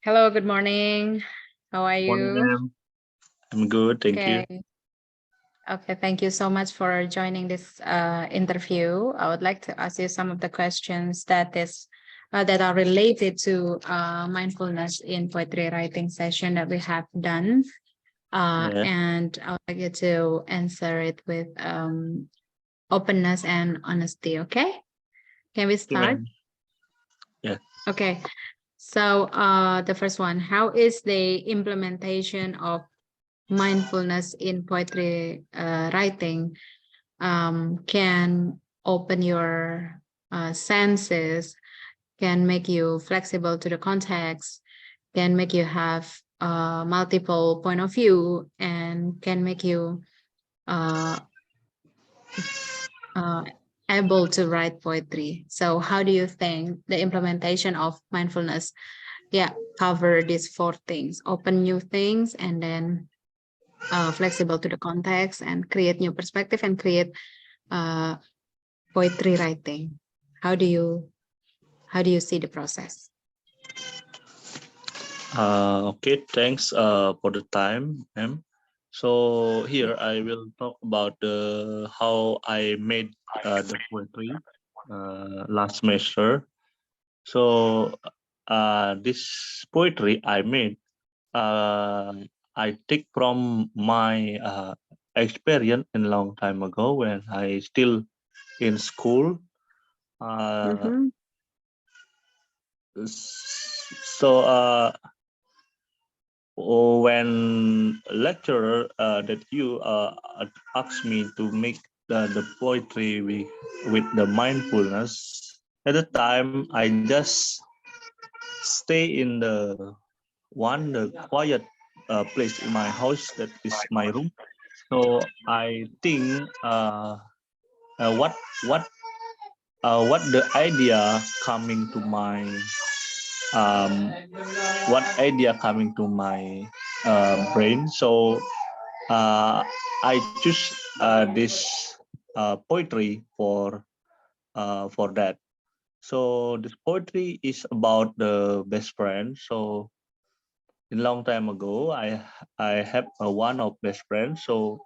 Hello, good morning. How are Morning, you? ma'am. I'm good, thank you. Okay. Okay, thank you so much for joining this interview. I would like to ask you some of the questions that are related to mindfulness in poetry writing session that we have done. Yeah, And I would like you to answer it with openness and honesty. Okay, can we okay, start? ma'am. Yeah. Okay. So the first one, how is the implementation of mindfulness in poetry writing can open your senses, can make you flexible to the context, can make you have multiple point of view, and can make you uh, uh, able to write poetry. So how do you think the implementation of mindfulness, cover these four things: open new things, and then flexible to the context, and create new perspective, and create uh, poetry writing? How do you see the process? Okay, thanks for the time, ma'am. So here I will talk about how I made the poetry last semester. So this poetry I made, uh, I take from my experience in long time ago when I still in school. Uh, Mm-hmm. so when lecturer that you asked me to make the poetry with the mindfulness, at the time I just stay in the quiet place in my house, that is my room. So I think what what the idea coming to my um, what idea coming to my brain. So uh, I choose this poetry for that. So this poetry is about the best friend. So in long time ago, I have one of best friends. So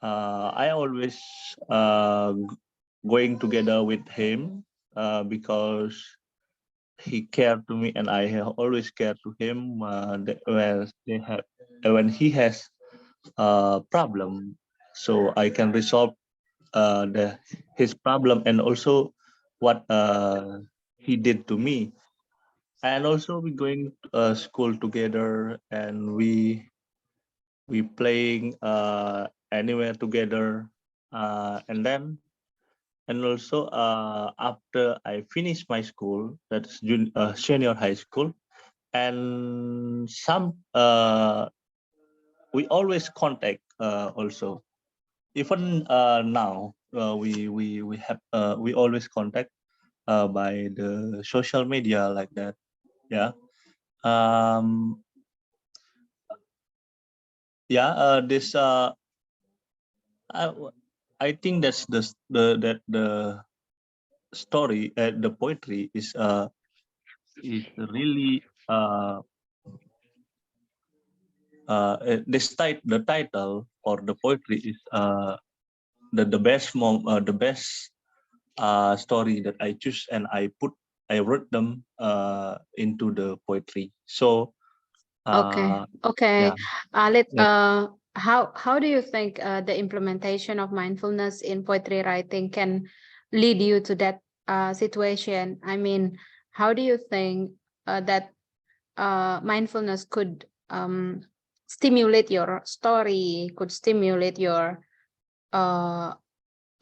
I always going together with him because he cared to me, and I have always cared to him. When he has a problem, so I can resolve his problem, and also what he did to me. And also we going school together, and we playing anywhere together, and also after I finish my school, that's senior high school, and some we always contact also, even now we always contact by the social media like that. Yeah. um this I, I think that's the story, the poetry is really the title for the poetry is the best story that I choose, and I wrote them into the poetry. So Okay. uh, Okay. yeah, Alit, yeah. how do you think the implementation of mindfulness in poetry writing can lead you to that situation? I mean, how do you think that mindfulness could stimulate your story, could stimulate your uh,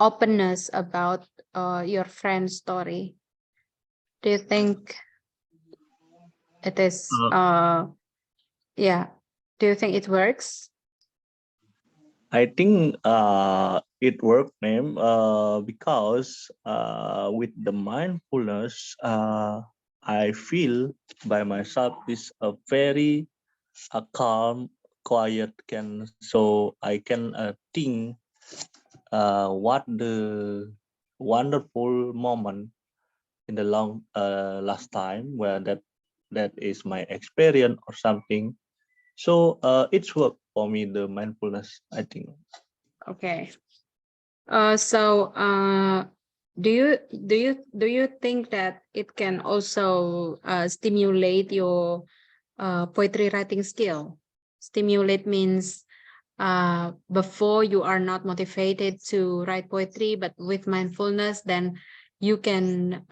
openness about your friend's story? Do you think it is Uh, yeah, do you think it works? I think it worked, name, because with the mindfulness, I feel by myself is a very calm, quiet, can so I can think what the wonderful moment in the long last time where that that is my experience or something. So it's work for me, the mindfulness, I think. Okay. So do you think that it can also stimulate your poetry writing skill? Stimulate means before you are not motivated to write poetry, but with mindfulness, then you can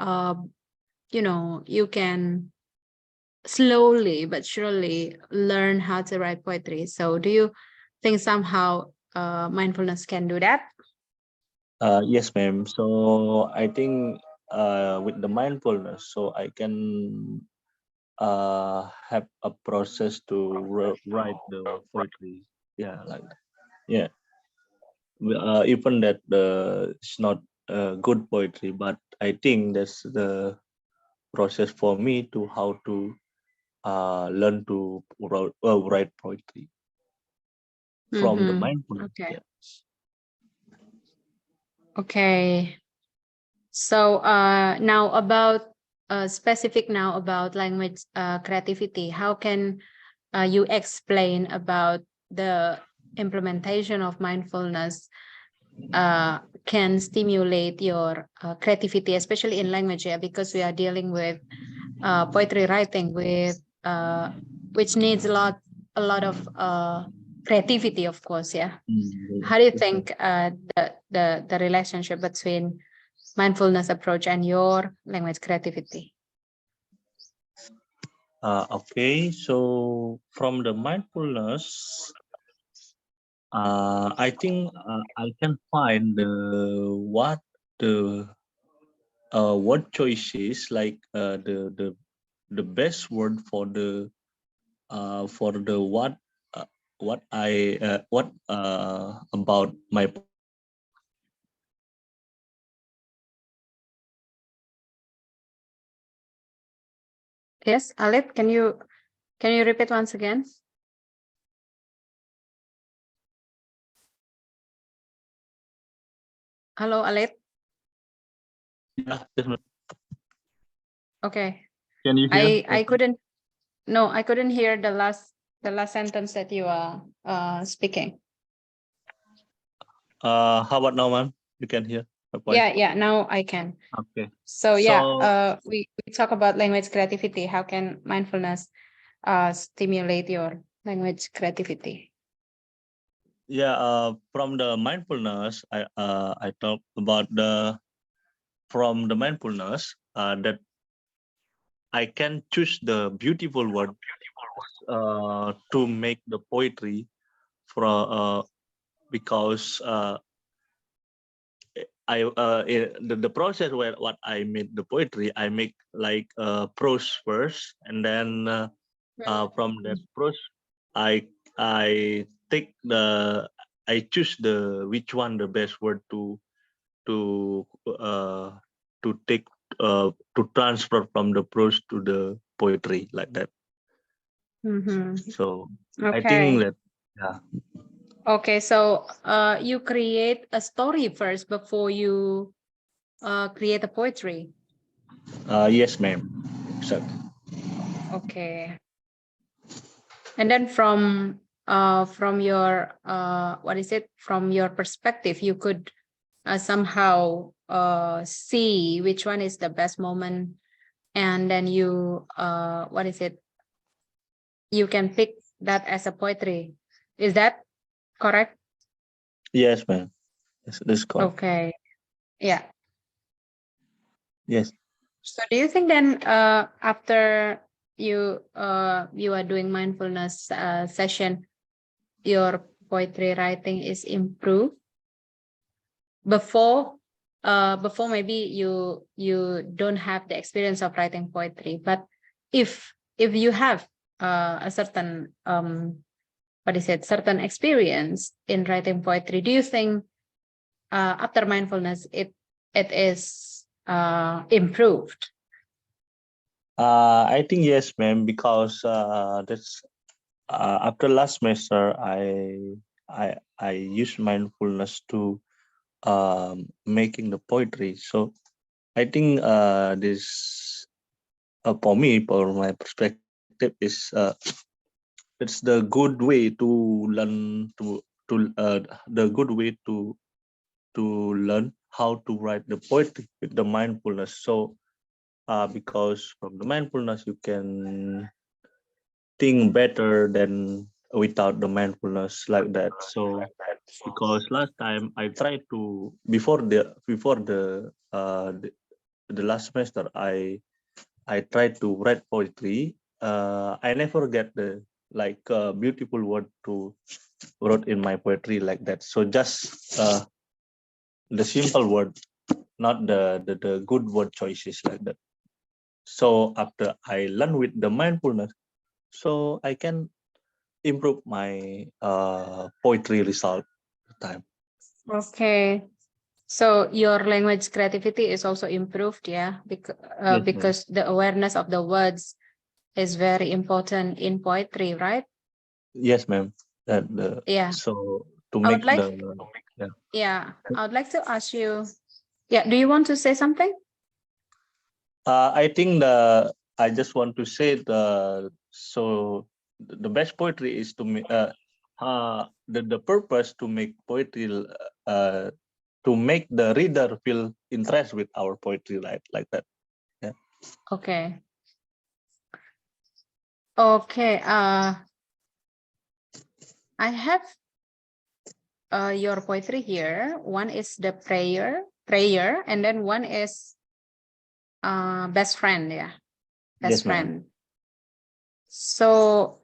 you can slowly but surely learn how to write poetry. So do you think somehow mindfulness can do that? Yes, ma'am. So I think with the mindfulness, so I can have a process to write the poetry. Yeah, like that. Yeah. Even that it's not good poetry, but I think that's the process for me to how to learn to write poetry from the Mm-hmm. mindfulness. Okay. Yeah. Okay. So now about specific now about language creativity. How can you explain about the implementation of mindfulness can stimulate your creativity, especially in language, yeah, because we are dealing with poetry writing with which needs a lot of creativity, of course, yeah. How do you Yes, ma'am. think the relationship between mindfulness approach and your language creativity? Okay, so from the mindfulness, I think I can find the what choices like the best word for the what I what about my Yes, Alit, can you repeat once again? Hello, Alit. yeah, yes, ma'am. Okay. Can you hear? I couldn't, no, I couldn't hear the last sentence that you are speaking. How about now, ma'am? You can hear my voice. Yeah, now I can. Okay. So yeah, So we talk about language creativity. How can mindfulness stimulate your language creativity? yeah, from the mindfulness, I talk about the from the mindfulness that I can choose the beautiful word to make the poetry from because the process where what I made the poetry, I make like prose first, and then from that prose, I I take the I choose the which one the best word to uh, to take to transfer from the prose to the poetry like that. Mm-hmm. So I think Okay. that yeah. Okay, so you create a story first before you create a poetry. Yes, ma'am. Exactly. Okay. And then from your what is it? From your perspective, you could somehow see which one is the best moment, and then you what is it? You can pick that as a poetry. Is that correct? Yes, ma'am. Yes, that's correct. Okay. Yeah. Yes. So do you think then after you are doing mindfulness session, your poetry writing is improved before before maybe you don't have the experience of writing poetry, but if you have a certain what is it, certain experience in writing poetry, do you think after mindfulness it is improved? I think yes, ma'am, because that's after last semester, I used mindfulness to making the poetry. So I think this for me, for my perspective, is it's the good way to learn the good way to learn how to write the poetry with the mindfulness. So because from the mindfulness you can think better than without the mindfulness like that. So because last time I tried to before the last semester I tried to write poetry. I never get the like beautiful word to wrote in my poetry like that. So just the simple word, not the good word choices like that. So after I learn with the mindfulness, so I can improve my poetry result time. Okay. So your language creativity is also improved, yeah, Yes, ma'am. because the awareness of the words is very important in poetry, right? Yes, ma'am. That the Yeah. so to I would make like, the yeah. yeah, I would like to ask you, yeah, do you want to say something? I think I just want to say the best poetry is to make the purpose to make poetry to make the reader feel interest with our poetry, right? Like that. Yeah. Okay. Okay. I have your poetry here. One is the prayer, and then one is best friend, yeah, best Yes, ma'am. friend. So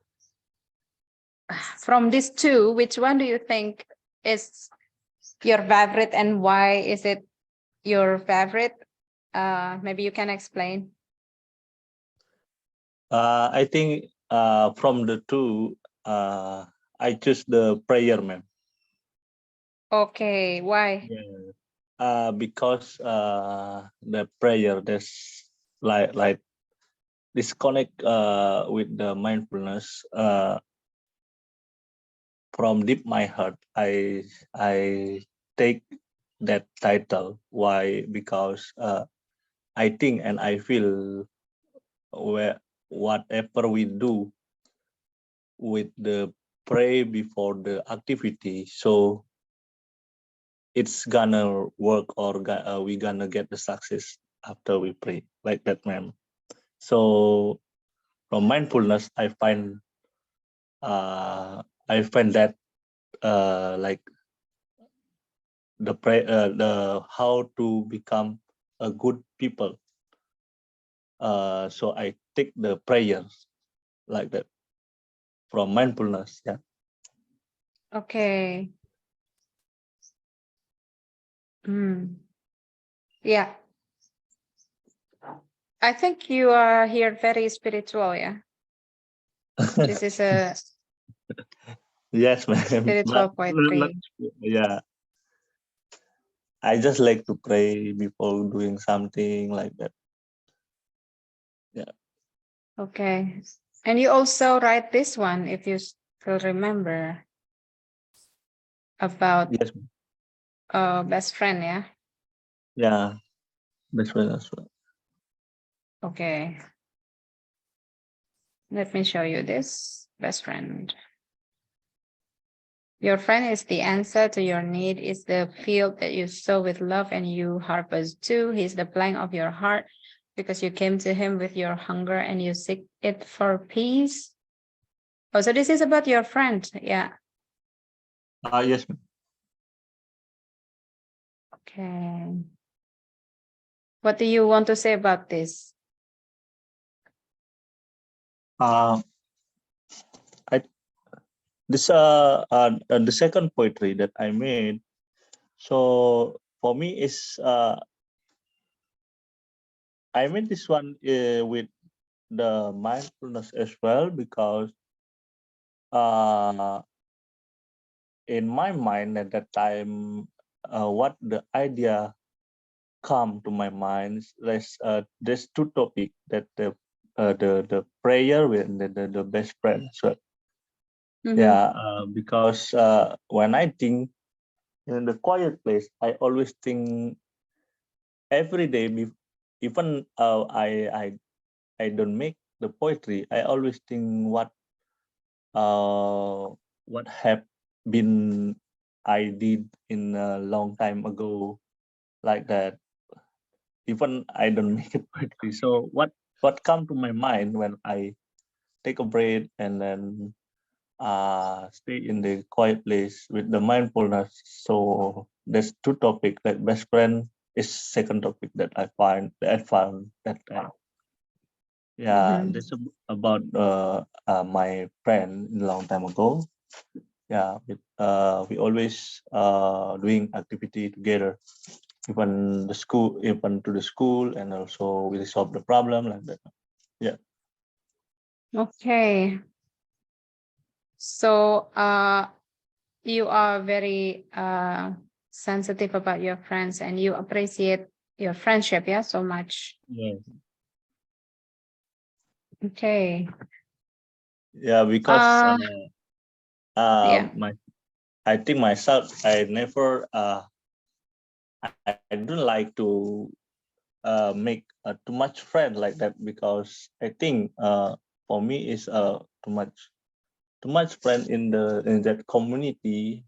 from these two, which one do you think is your favorite and why is it your favorite? Maybe you can explain. I think from the two, I choose the prayer, ma'am. Okay, why? Yeah. Because the prayer, there's like disconnect with the mindfulness from deep my heart. I take that title. Why? Because I think and I feel where whatever we do with the pray before the activity, so it's gonna work or we gonna get the success after we pray like that, ma'am. So from mindfulness, I find that like the how to become a good people. So I take the prayers like that from mindfulness. Yeah. Okay. Mm. Yeah, I think you are here very spiritual. Yeah, this is a Yes, ma'am. spiritual Not, poetry. yeah. I just like to pray before doing something like that. Yeah. Okay, and you also write this one, if you still remember, about Yes. best friend. Yeah. Yeah. That's right. That's right. Okay, let me show you this best friend. Your friend is the answer to your need, is the field that you sow with love and you harvest too. He's the blank of your heart because you came to him with your hunger and you seek it for peace. Oh, so this is about your friend. Yeah. Yes. Okay. What do you want to say about this? Uh, I this the second poetry that I made. So for me is I made this one with the mindfulness as well because uh, in my mind at that time, what the idea come to my mind is there's two topic that the prayer with the best friend. So Mm-hmm. yeah, because when I think in the quiet place, I always think every day, even I don't make the poetry, I always think what have been I did in a long time ago, like that. Even I don't make it poetry. So what come to my mind when I take a break and then stay in the quiet place with the mindfulness. So there's two topic, like best friend is second topic that I found that yeah, Mhm. this about my friend a long time ago. Yeah, we always doing activity together, even to the school, and also we solve the problem like that. Yeah. Okay. So you are very sensitive about your friends and you appreciate your friendship, yeah, so much. Yeah. Okay. Yeah, because Uh yeah. my I think myself, I never I don't like to make too much friend like that, because I think for me is too much friend in that community.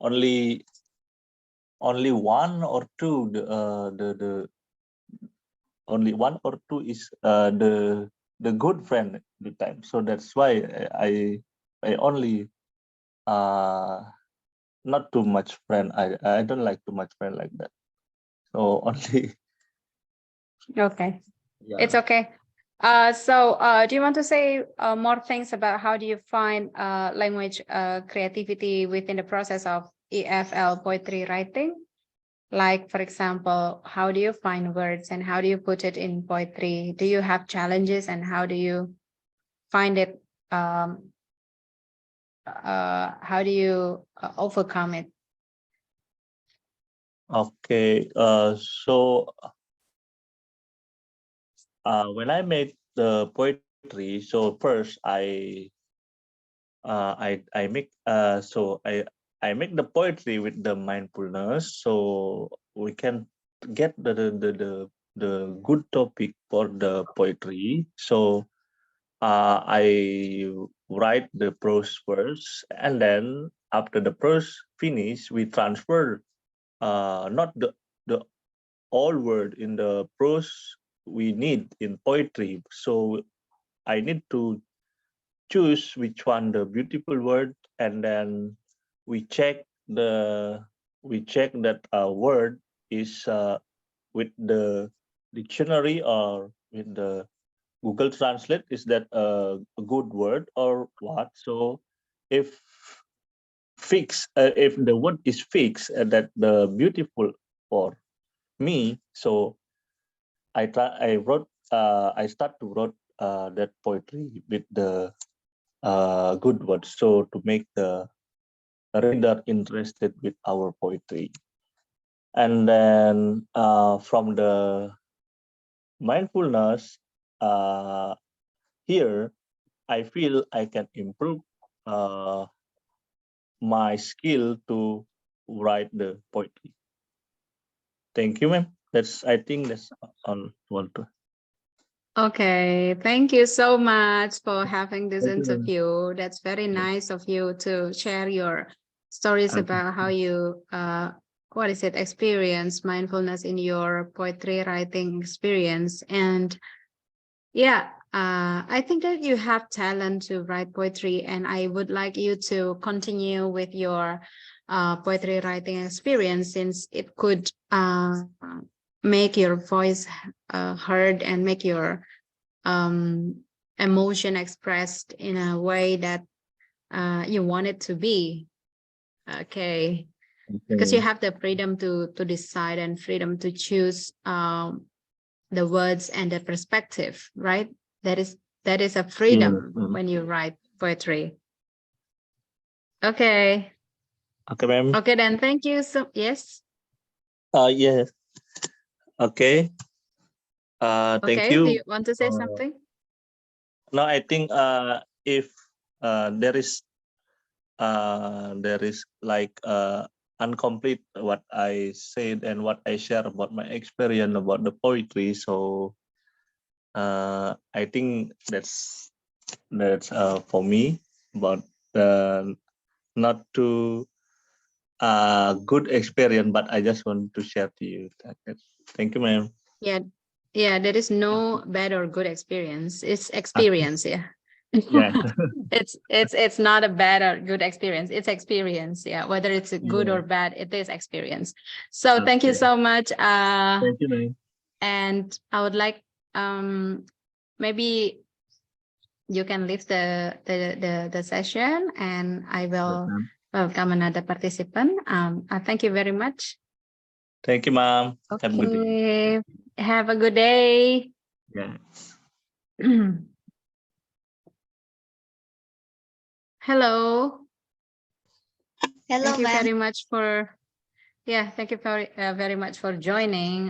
Only one or two the only one or two is the good friend at the time. So that's why I only uh not too much friend. I don't like too much friend like that. So only Okay. It's yeah. okay. So do you want to say more things about how do you find language creativity within the process of EFL poetry writing? Like, for example, how do you find words and how do you put it in poetry? Do you have challenges and how do you find it? Um, how do you overcome it? Okay. So when I made the poetry, so first I make I make the poetry with the mindfulness, so we can get the good topic for the poetry. So I write the prose first, and then after the prose finish, we transfer not the all word in the prose we need in poetry. So I need to choose which one the beautiful word, and then we check the we check that word is with the dictionary or with the Google Translate, is that a good word or what. So if if the word is fixed, that the beautiful for me, so I start to write that poetry with the good words, so to make the reader interested with our poetry. And then from the mindfulness, uh, here I feel I can improve uh, my skill to write the poetry. Thank you, ma'am. I think that's all. Okay, thank you so much for having this Thank you, ma'am. interview. That's very nice of you to share your stories Okay. about how you what is it, experience mindfulness in your poetry writing experience. And yeah, I think that you have talent to write poetry, and I would like you to continue with your poetry writing experience, since it could make your voice heard and make your um, emotion expressed in a way that you want it to be. Okay, because you Okay. have the freedom to decide and freedom to choose the words and the perspective, right? That is that is a Yes. freedom when you write poetry. Okay. Okay, ma'am. Okay, then thank you. So yes. Yes. Okay. Thank Okay. Do you. you want to say something? Now I think if there is like incomplete what I said and what I share about my experience about the poetry. So I think that's for me, but not too good experience, but I just want to share to you. Thank you, ma'am. Yeah, yeah, there is no bad or good experience. It's experience, yeah. Yeah. It's not a bad or good experience. It's experience, yeah. Whether it's a good Yeah. or bad, it is experience. So thank you Okay. so much. Thank you, ma'am. And I would like maybe you can leave the session, and I Yes, will ma'am. welcome another participant. Thank you very much. Thank you, ma'am. Have a good day. Okay, have a good day. Yeah. Hello. Hello, Thank you ma'am. very much for thank you very much for joining.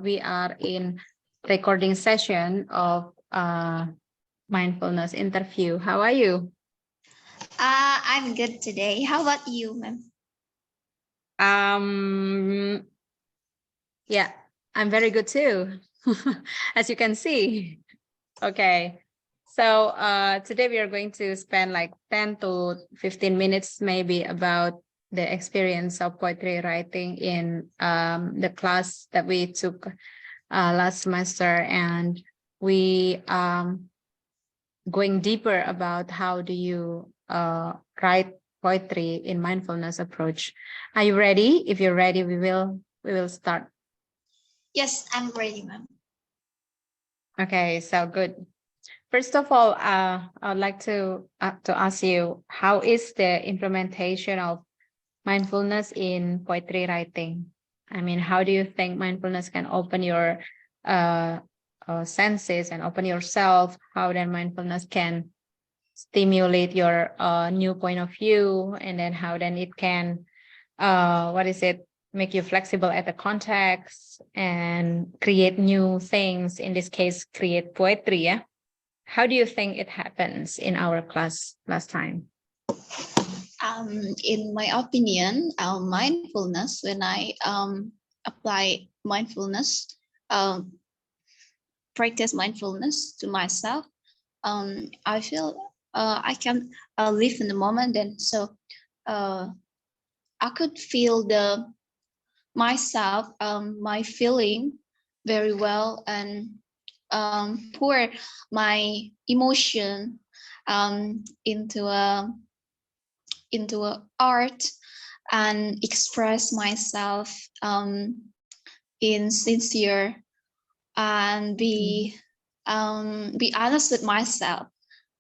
We are in recording session of mindfulness interview. How are you? I'm good today. How about you, ma'am? Yeah, I'm very good too, as you can see. Okay. So today we are going to spend like 10 to 15 minutes maybe about the experience of poetry writing in the class that we took last semester, and we going deeper about how do you write poetry in mindfulness approach. Are you ready? If you're ready, we will start. Yes, I'm ready, ma'am. Okay, so good. First of all, I'd like to ask you, how is the implementation of mindfulness in poetry writing? I mean, how do you think mindfulness can open your uh, senses and open yourself? How then mindfulness can stimulate your new point of view, and then how then it can make you flexible at the context and create new things, in this case create poetry. Yeah, how do you think it happens in our class last time? In my opinion, mindfulness, when I apply mindfulness, um, practice mindfulness to myself, I feel I can live in the moment. And so I could feel myself, my feeling very well, and pour my emotion into a art, and express myself in sincere, and be honest with myself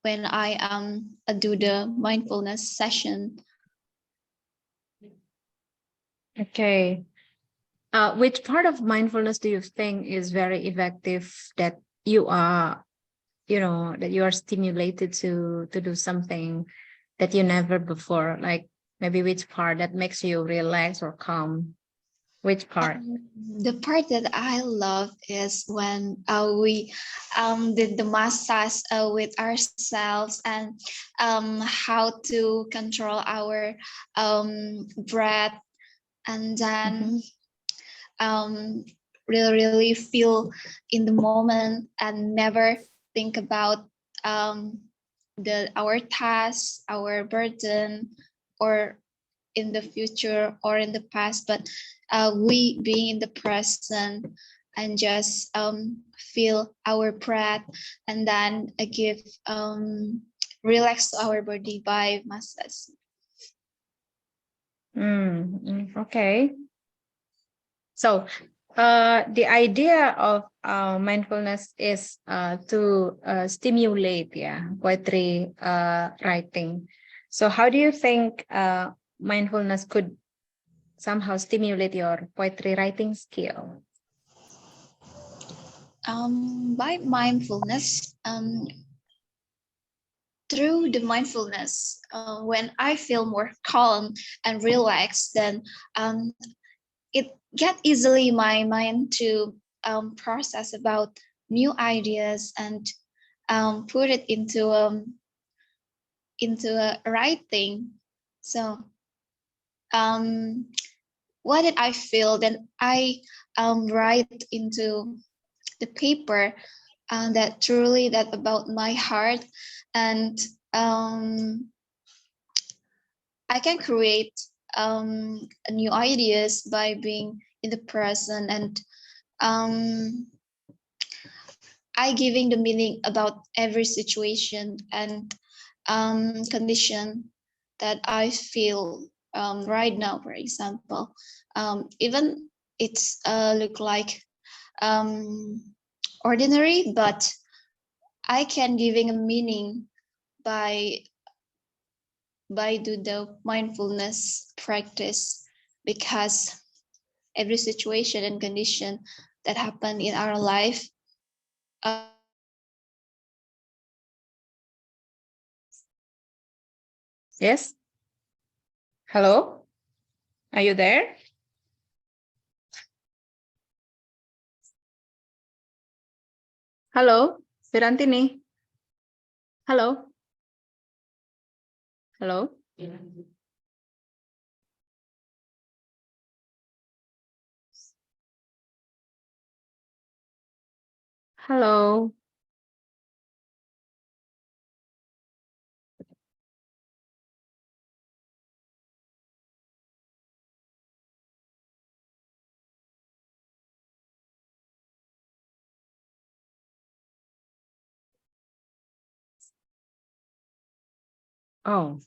when I do the mindfulness session. Okay. Which part of mindfulness do you think is very effective, that you are, that you are stimulated to do something that you never before? Like maybe which part that makes you relax or calm? Which part? The part that I love is when we did the massage with ourselves, and how to control our breath, and then um, really feel in the moment, and never think about our task, our burden, or in the future or in the past, but we being in the present, and just feel our breath, and then give relax to our body by massage. Okay. So the idea of mindfulness is to stimulate, poetry writing. So how do you think mindfulness could somehow stimulate your poetry writing skill? By mindfulness, through the mindfulness, when I feel more calm and relaxed, then it get easily my mind to process about new ideas, and put it into a writing. So um, what did I feel? Then I write into the paper that truly that about my heart, and I can create new ideas by being in the present, and um, I giving the meaning about every situation and condition that I feel right now. For example, even it's look like ordinary, but I can giving a meaning by do the mindfulness practice, because every situation and condition that happen in our life, Yes. Hello. Are you there? Halo, Virantini. Halo. Halo. Halo. Oh.